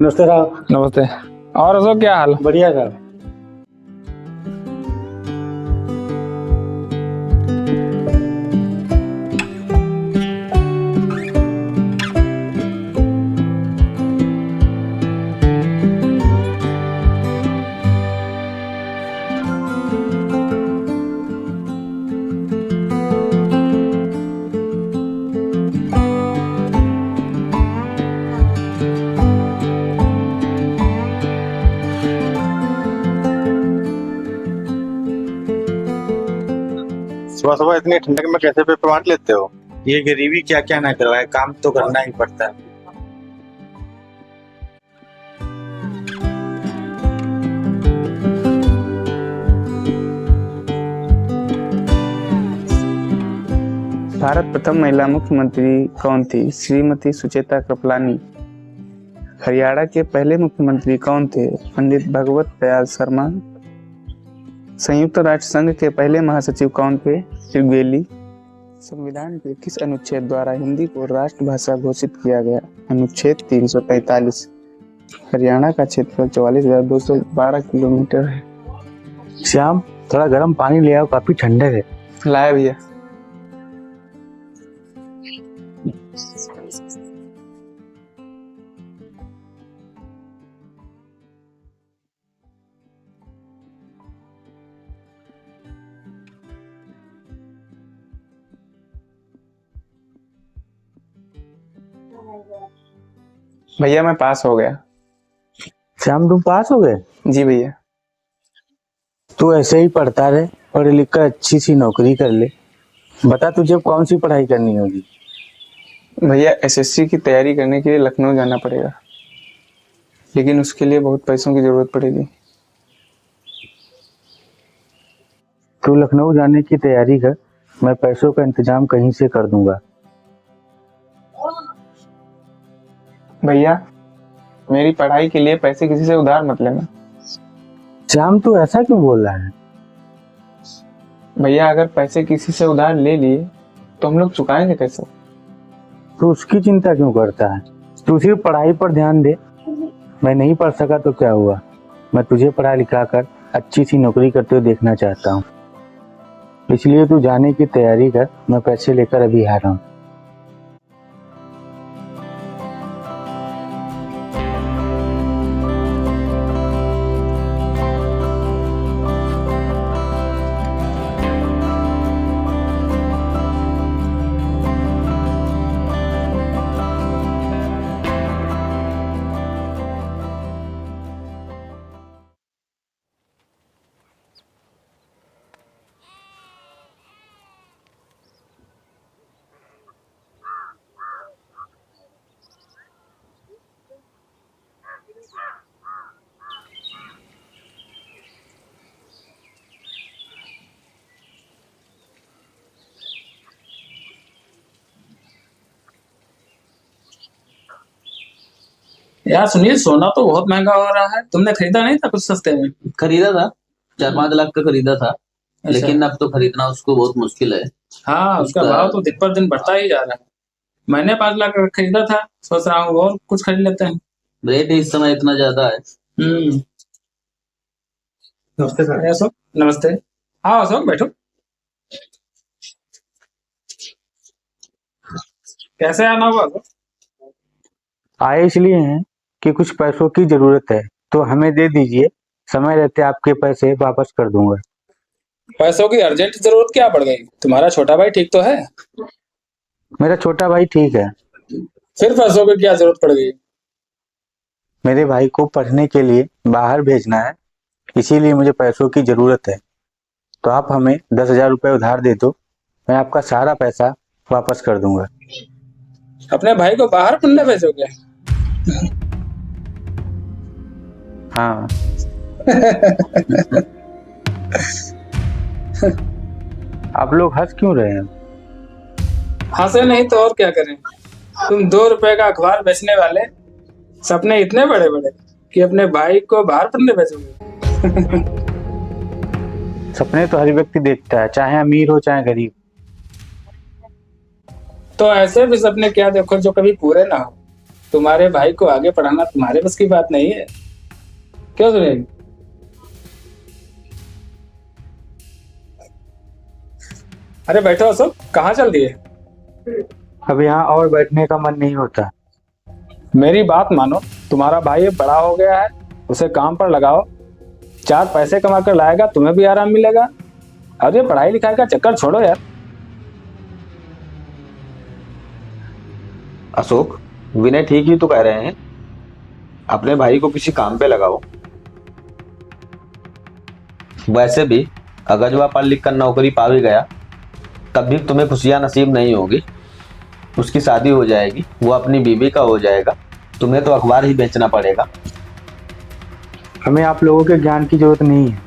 नमस्ते साहब। नमस्ते। और अशोक क्या हाल? बढ़िया साहब। सुबह सुबह इतनी ठंडक में कैसे पेपर बांट लेते हो? ये गरीबी क्या क्या ना करवाए, काम तो करना ही पड़ता है। भारत प्रथम महिला मुख्यमंत्री कौन थी? श्रीमती सुचेता कृपलानी। हरियाणा के पहले मुख्यमंत्री कौन थे? पंडित भगवत दयाल शर्मा। संयुक्त राष्ट्र संघ के पहले महासचिव कौन थे? त्रिवेली। संविधान के किस अनुच्छेद द्वारा हिंदी को राष्ट्रभाषा घोषित किया गया? अनुच्छेद 343। हरियाणा का क्षेत्रफल 44,212 किलोमीटर है। श्याम, थोड़ा गर्म पानी ले आओ, काफी ठंडक है। लाया भैया। भैया मैं पास हो गया। श्याम, तुम पास हो गए? जी भैया। तू ऐसे ही पढ़ता रहे, पढ़ लिख कर अच्छी सी नौकरी कर ले। बता तुझे कौन सी पढ़ाई करनी होगी? भैया एसएससी की तैयारी करने के लिए लखनऊ जाना पड़ेगा, लेकिन उसके लिए बहुत पैसों की जरूरत पड़ेगी। तू लखनऊ जाने की तैयारी कर, मैं पैसों का इंतजाम कहीं से कर दूंगा। भैया मेरी पढ़ाई के लिए पैसे किसी से उधार मत लेना। श्याम, तू ऐसा क्यों बोल रहा है? भैया अगर पैसे किसी से उधार ले लिए तो हम लोग चुकाएंगे कैसे? तू उसकी चिंता क्यों करता है? तू सिर्फ पढ़ाई पर ध्यान दे। मैं नहीं पढ़ सका तो क्या हुआ, मैं तुझे पढ़ा लिखा कर अच्छी सी नौकरी करते हुए देखना चाहता हूँ। इसलिए तू जाने की तैयारी कर, मैं पैसे लेकर अभी आ रहा हूँ। यार सुनिए, सोना तो बहुत महंगा हो रहा है। तुमने खरीदा नहीं था कुछ सस्ते में? खरीदा था, 4-5 लाख का खरीदा था। अच्छा। लेकिन अब तो खरीदना उसको बहुत मुश्किल है। हाँ, उसका भाव तो दिन पर दिन बढ़ता ही जा रहा है। मैंने 5 लाख का खरीदा था, सोच रहा हूँ और कुछ खरीद लेते हैं। रेट इस समय इतना ज्यादा है। नमस्ते सर। अशोक नमस्ते। हाँ अशोक बैठो। कैसे आना हुआ अशोक? आए इसलिए हैं कि कुछ पैसों की जरूरत है, तो हमें दे दीजिए, समय रहते आपके पैसे वापस कर दूंगा। पैसों की अर्जेंट जरूरत क्या पड़ गई? तुम्हारा छोटा भाई ठीक तो है? मेरा छोटा भाई ठीक है। फिर पैसों की क्या जरूरत पड़ गई? मेरे भाई को पढ़ने के लिए बाहर भेजना है, इसीलिए मुझे पैसों की जरूरत है। तो आप हमें 10,000 रुपये उधार दे दो, मैं आपका सारा पैसा वापस कर दूंगा। अपने भाई को बाहर पढ़ने भेजोगे? हाँ। आप लोग हंस क्यों रहे हैं? हंसे नहीं तो और क्या करें। तुम 2 रुपए का अखबार बेचने वाले सपने इतने बड़े बड़े कि अपने भाई को बाहर पढ़ने भेजोगे। सपने तो हर व्यक्ति देखता है, चाहे अमीर हो चाहे गरीब। तो ऐसे भी सपने क्या देखो जो कभी पूरे ना हो। तुम्हारे भाई को आगे पढ़ाना तुम्हारे बस की बात नहीं है। क्यों सुनील? अरे बैठो अशोक, कहाँ चल दिए? अब यहाँ और बैठने का मन नहीं होता। मेरी बात मानो, तुम्हारा भाई अब बड़ा हो गया है, उसे काम पर लगाओ। 4 पैसे कमा कर लाएगा, तुम्हें भी आराम मिलेगा। और ये पढ़ाई लिखाई का चक्कर छोड़ो यार। अशोक, विनय ठीक ही तो कह रहे हैं। अपने भाई को किसी काम पे लगाओ। वैसे भी अगर वह पढ़ लिख कर नौकरी पा भी गया तब भी तुम्हें खुशियां नसीब नहीं होगी। उसकी शादी हो जाएगी, वो अपनी बीवी का हो जाएगा, तुम्हें तो अखबार ही बेचना पड़ेगा। हमें आप लोगों के ज्ञान की जरूरत नहीं है।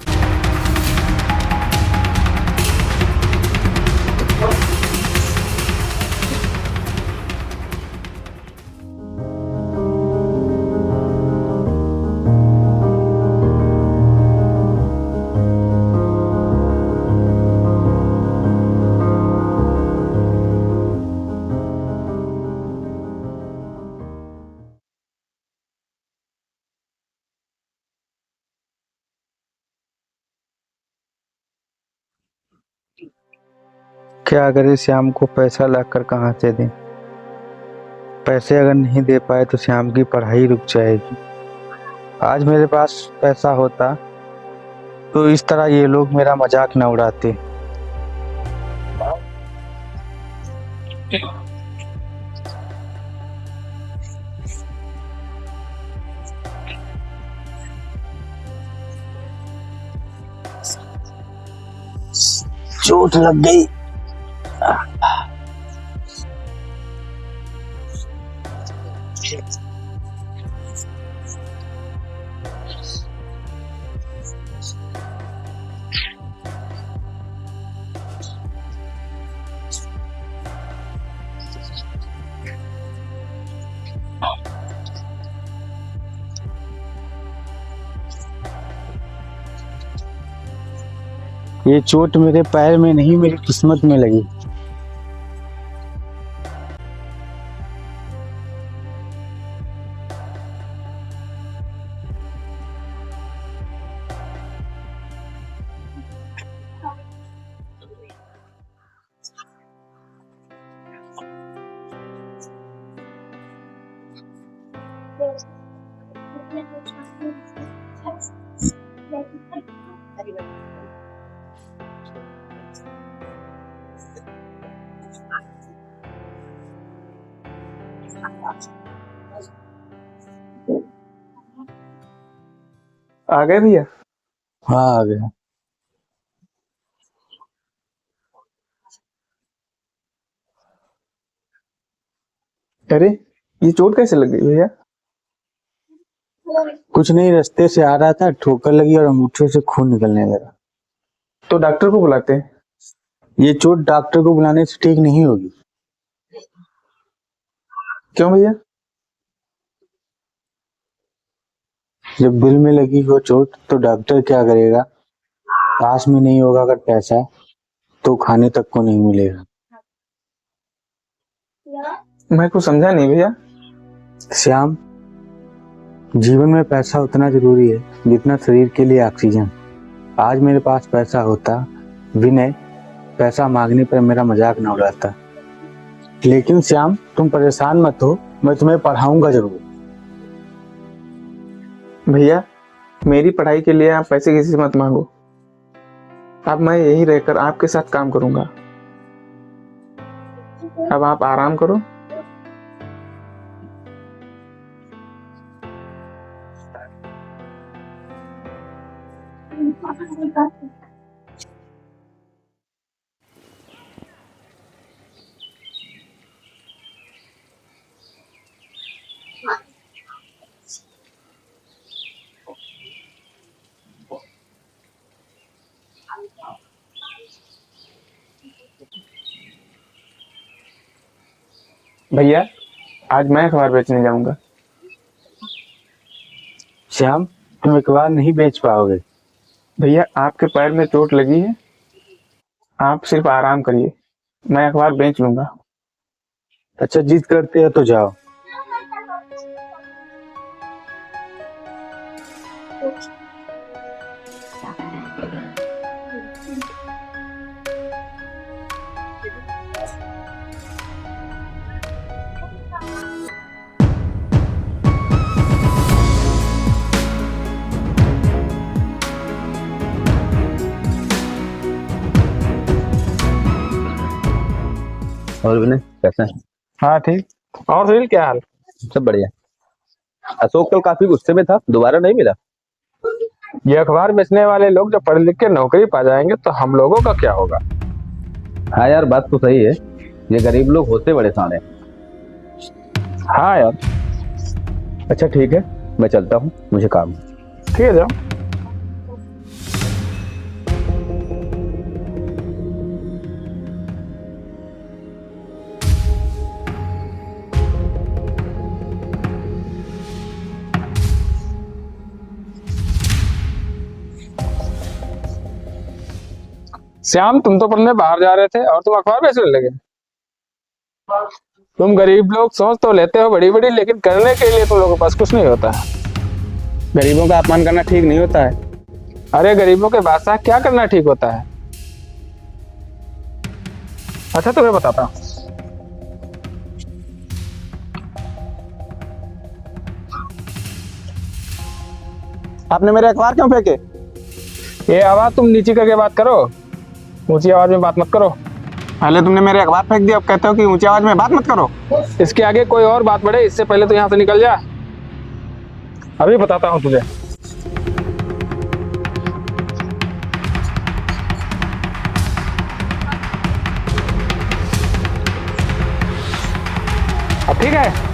क्या करें, श्याम को पैसा लाकर कहाँ से दें? पैसे अगर नहीं दे पाए तो श्याम की पढ़ाई रुक जाएगी। आज मेरे पास पैसा होता तो इस तरह ये लोग मेरा मजाक न उड़ाते। चोट लग गई। ये चोट मेरे पैर में नहीं, मेरी किस्मत में लगी। आ गए भैया? हाँ आ गया। अरे ये चोट कैसे लग गई भैया? कुछ नहीं, रास्ते से आ रहा था, ठोकर लगी और अंगूठे से खून निकलने लगा। तो डॉक्टर को बुलाते हैं। ये चोट डॉक्टर को बुलाने से ठीक नहीं होगी। क्यों भैया? जब दिल में लगी हो चोट तो डॉक्टर क्या करेगा? पास में नहीं होगा अगर पैसा तो खाने तक को नहीं मिलेगा। मैं कुछ समझा नहीं भैया। श्याम, जीवन में पैसा उतना जरूरी है जितना शरीर के लिए ऑक्सीजन। आज मेरे पास पैसा होता, विनय पैसा मांगने पर मेरा मजाक न उड़ाता। लेकिन श्याम, तुम परेशान मत हो, मैं तुम्हें पढ़ाऊंगा जरूर। भैया मेरी पढ़ाई के लिए आप पैसे किसी से मत मांगो। अब मैं यहीं रहकर आपके साथ काम करूंगा। अब आप आराम करो। भैया आज मैं अखबार बेचने जाऊंगा। श्याम, तुम अखबार नहीं बेच पाओगे। भैया आपके पैर में चोट लगी है, आप सिर्फ आराम करिए, मैं अखबार बेच लूंगा। अच्छा, जिद करते हो तो जाओ। और विनय कैसा है? हाँ ठीक। और सुनील क्या हाल? सब बढ़िया। अशोक कल काफी गुस्से में था, दोबारा नहीं मिला। ये अखबार बेचने वाले लोग जब पढ़ लिख के नौकरी पा जाएंगे तो हम लोगों का क्या होगा? हाँ यार, बात तो सही है। ये गरीब लोग होते बड़े साले। हाँ यार। अच्छा ठीक है, मैं चलता हूँ, मुझे काम है। ठीक है जाओ। श्याम, तुम तो पढ़ने बाहर जा रहे थे और तुम अखबार बेचने लगे। तुम गरीब लोग सोच तो लेते हो बड़ी बड़ी, लेकिन करने के लिए तुम लोगों के पास कुछ नहीं होता है। गरीबों का अपमान करना ठीक नहीं होता है। अरे गरीबों के बादशाह क्या करना ठीक होता है? अच्छा तुम्हें बताता हूँ। आपने मेरे अखबार क्यों फेंके? ये आवाज तुम नीची करके बात करो, ऊंची आवाज में बात मत करो। पहले तुमने मेरे अखबार फेंक दिया, अब कहते हो कि ऊंची आवाज में बात मत करो। इसके आगे कोई और बात बढ़े इससे पहले तो यहाँ से निकल जा। अभी बताता हूँ तुझे। अब ठीक है?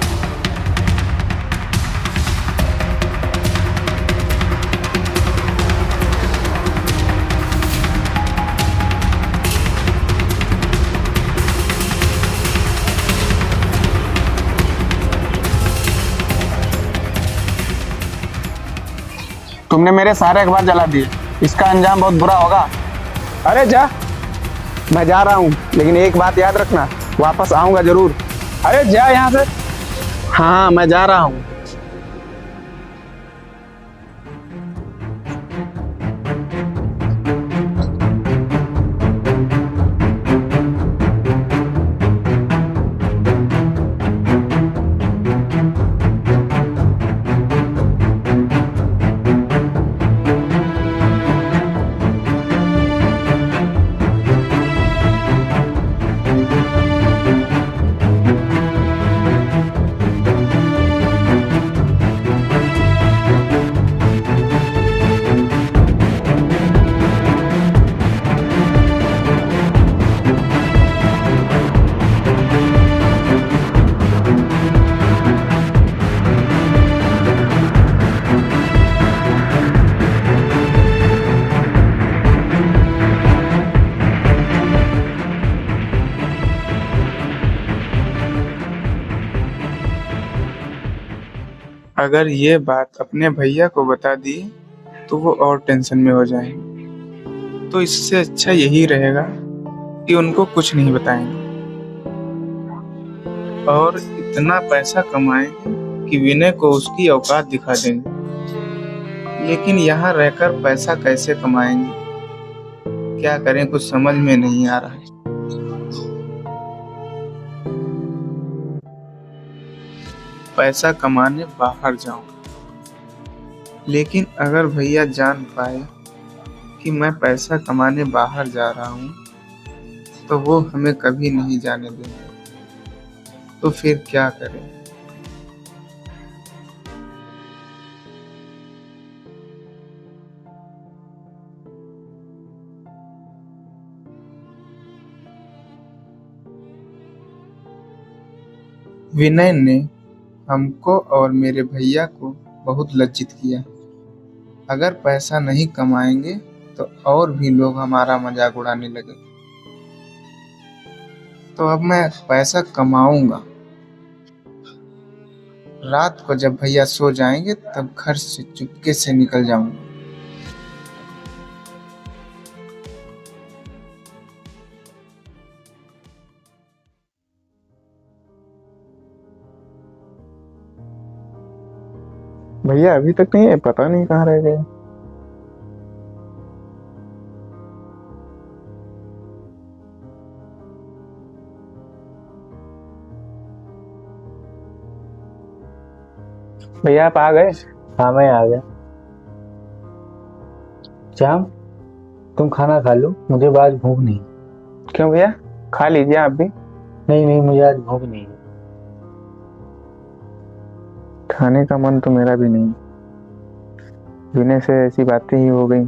तुमने मेरे सारे अखबार जला दिए, इसका अंजाम बहुत बुरा होगा। अरे जा। मैं जा रहा हूँ, लेकिन एक बात याद रखना, वापस आऊंगा जरूर। अरे जा यहाँ से। हाँ मैं जा रहा हूँ। अगर ये बात अपने भैया को बता दी तो वो और टेंशन में हो जाएंगे, तो इससे अच्छा यही रहेगा कि उनको कुछ नहीं बताएंगे और इतना पैसा कमाएंगे कि विनय को उसकी औकात दिखा देंगे। लेकिन यहाँ रहकर पैसा कैसे कमाएंगे, क्या करें, कुछ समझ में नहीं आ रहा है। पैसा कमाने बाहर जाऊं, लेकिन अगर भैया जान पाए कि मैं पैसा कमाने बाहर जा रहा हूं तो वो हमें कभी नहीं जाने देंगे। तो फिर क्या करें? विनय ने हमको और मेरे भैया को बहुत लज्जित किया। अगर पैसा नहीं कमाएंगे तो और भी लोग हमारा मजाक उड़ाने लगे। तो अब मैं पैसा कमाऊंगा। रात को जब भैया सो जाएंगे तब घर से चुपके से निकल जाऊंगा। भैया अभी तक नहीं है, पता नहीं कहाँ रह गए। भैया आप आ गए? हाँ मैं आ गया। श्याम तुम खाना खा लो, मुझे आज भूख नहीं। क्यों भैया? खा लीजिए आप भी। नहीं नहीं, मुझे आज भूख नहीं है। खाने का मन तो मेरा भी नहीं। विनय से ऐसी बातें ही हो गई।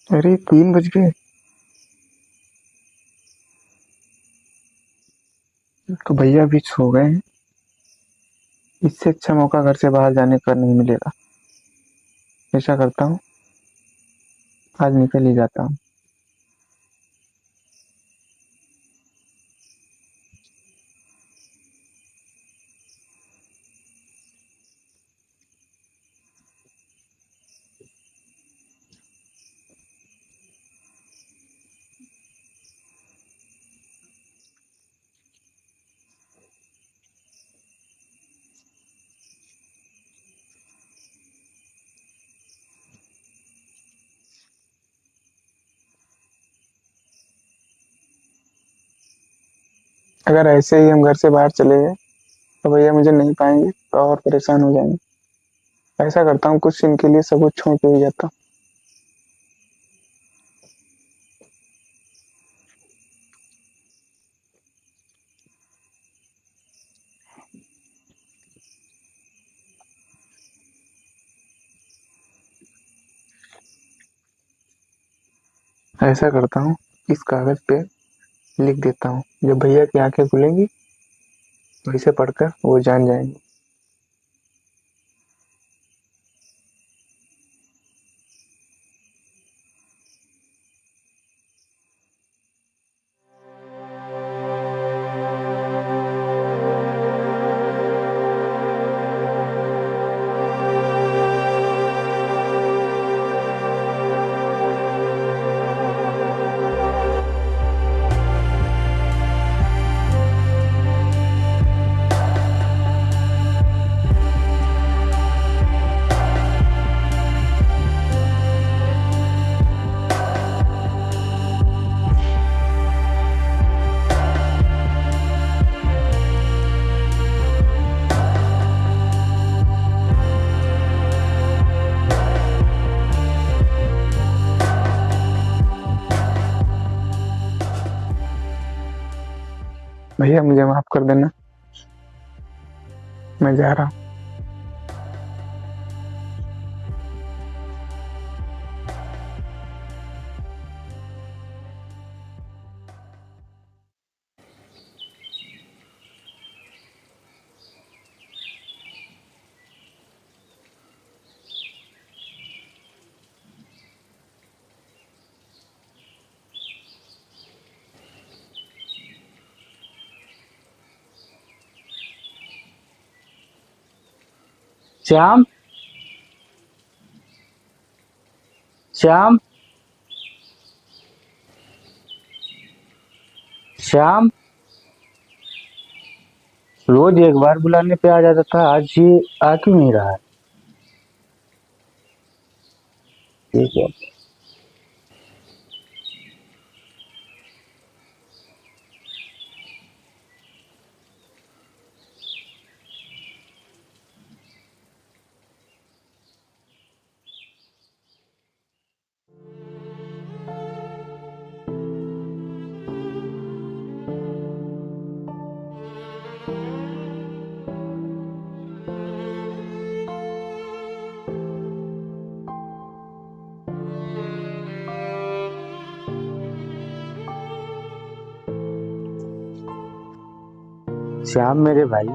अरे 3 बज गए। तो भैया भी सो गए हैं। इससे अच्छा मौका घर से बाहर जाने का नहीं मिलेगा। ऐसा करता हूँ, आज निकल ही जाता हूँ। अगर ऐसे ही हम घर से बाहर चले गए तो भैया मुझे नहीं पाएंगे तो और परेशान हो जाएंगे। ऐसा करता हूँ, कुछ दिन के लिए सब कुछ छोड़ के ही जाता हूँ। ऐसा करता हूँ, इस कागज पे लिख देता हूँ। जब भैया की आंखें खुलेंगी तो इसे पढ़कर वो जान जाएंगे। भैया मुझे माफ कर देना, मैं जा रहा हूँ। श्याम, श्याम, श्याम। रोज एक बार बुलाने पे आ जाता था, आज ये आ क्यों नहीं रहा है? ठीक है। श्याम मेरे भाई,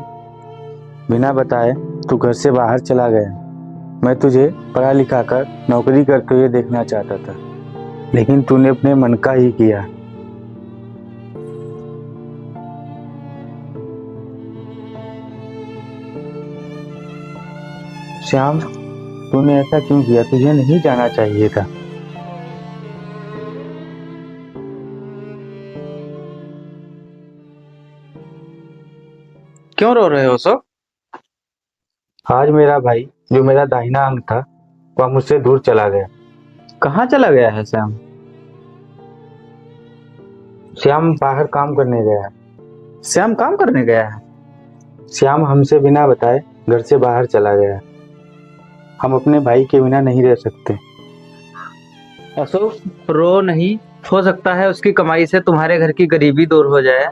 बिना बताए तू घर से बाहर चला गया। मैं तुझे पढ़ा लिखा कर नौकरी करते हुए देखना चाहता था, लेकिन तूने अपने मन का ही किया। श्याम, तूने ऐसा क्यों किया? तुझे नहीं जाना चाहिए था। क्यों रो रहे हो अशोक? आज मेरा भाई, जो मेरा दाहिना अंग था, वह मुझसे दूर चला गया। कहाँ चला गया है श्याम? श्याम बाहर काम करने गया है। श्याम काम करने गया है? श्याम हमसे बिना बताए घर से बाहर चला गया। हम अपने भाई के बिना नहीं रह सकते। अशोक, रो नहीं। हो सकता है उसकी कमाई से तुम्हारे घर की गरीबी दूर हो जाए।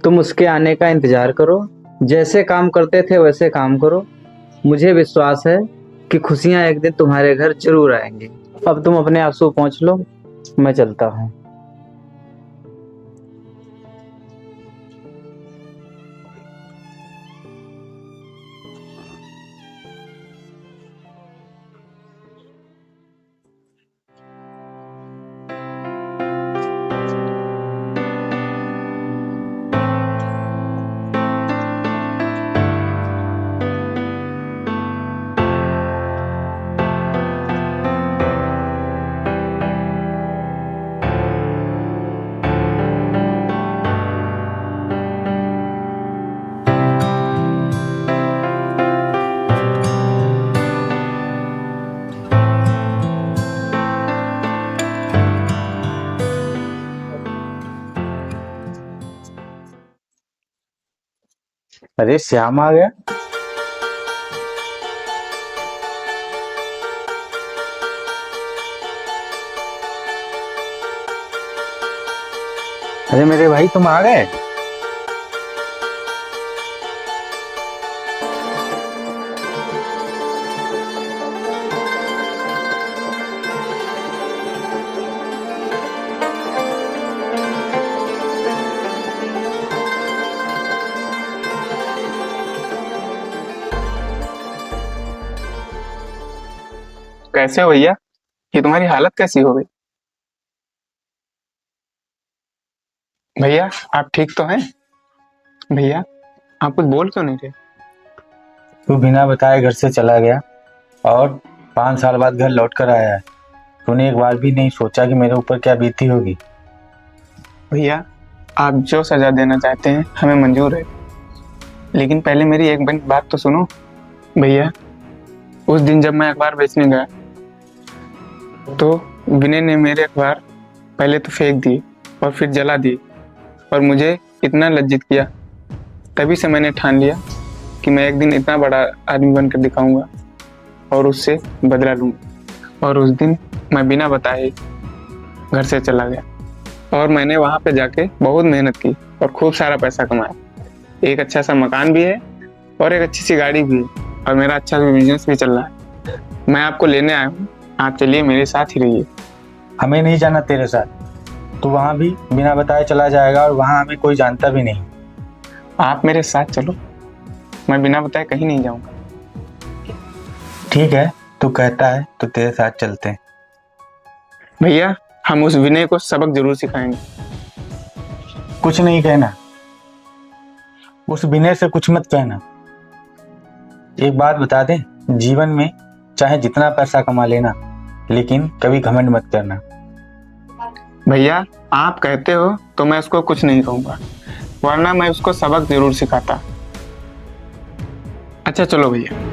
तुम उसके आने का इंतजार करो। जैसे काम करते थे वैसे काम करो। मुझे विश्वास है कि खुशियां एक दिन तुम्हारे घर जरूर आएंगी। अब तुम अपने आंसू पोंछ लो, मैं चलता हूँ। अरे श्याम आ गया। अरे मेरे भाई, तुम आ गए। कैसे हो भैया? ये तुम्हारी हालत कैसी हो गई? भैया आप ठीक तो हैं? भैया आप कुछ बोल क्यों नहीं रहे? तू बिना बताए घर से चला गया और 5 साल बाद घर लौट कर आया है। तूने एक बार भी नहीं सोचा कि मेरे ऊपर क्या बीती होगी। भैया आप जो सजा देना चाहते हैं हमें मंजूर है, लेकिन पहले मेरी एक बात तो सुनो। भैया उस दिन जब मैं अखबार बेचने गया तो विनय ने मेरे अखबार पहले तो फेंक दिए और फिर जला दिए और मुझे इतना लज्जित किया। तभी से मैंने ठान लिया कि मैं एक दिन इतना बड़ा आदमी बनकर दिखाऊंगा और उससे बदला लूंगा। और उस दिन मैं बिना बताए घर से चला गया और मैंने वहाँ पे जाके बहुत मेहनत की और खूब सारा पैसा कमाया। एक अच्छा सा मकान भी है और एक अच्छी सी गाड़ी भी है और मेरा अच्छा सा बिजनेस भी चल रहा है। मैं आपको लेने आया हूँ, आप चलिए मेरे साथ ही रहिए। हमें नहीं जाना तेरे साथ। तू वहाँ भी बिना बताए चला जाएगा और वहाँ हमें कोई जानता भी नहीं। आप मेरे साथ चलो, मैं बिना बताए कहीं नहीं जाऊंगा। ठीक है, तू कहता है तो तेरे साथ चलते हैं। भैया हम उस विनय को सबक जरूर सिखाएंगे। कुछ नहीं कहना, उस विनय से कुछ मत कहना। एक बात बता दे, जीवन में चाहे जितना पैसा कमा लेना, लेकिन कभी घमंड मत करना। भैया आप कहते हो तो मैं उसको कुछ नहीं कहूंगा, वरना मैं उसको सबक जरूर सिखाता। अच्छा चलो भैया।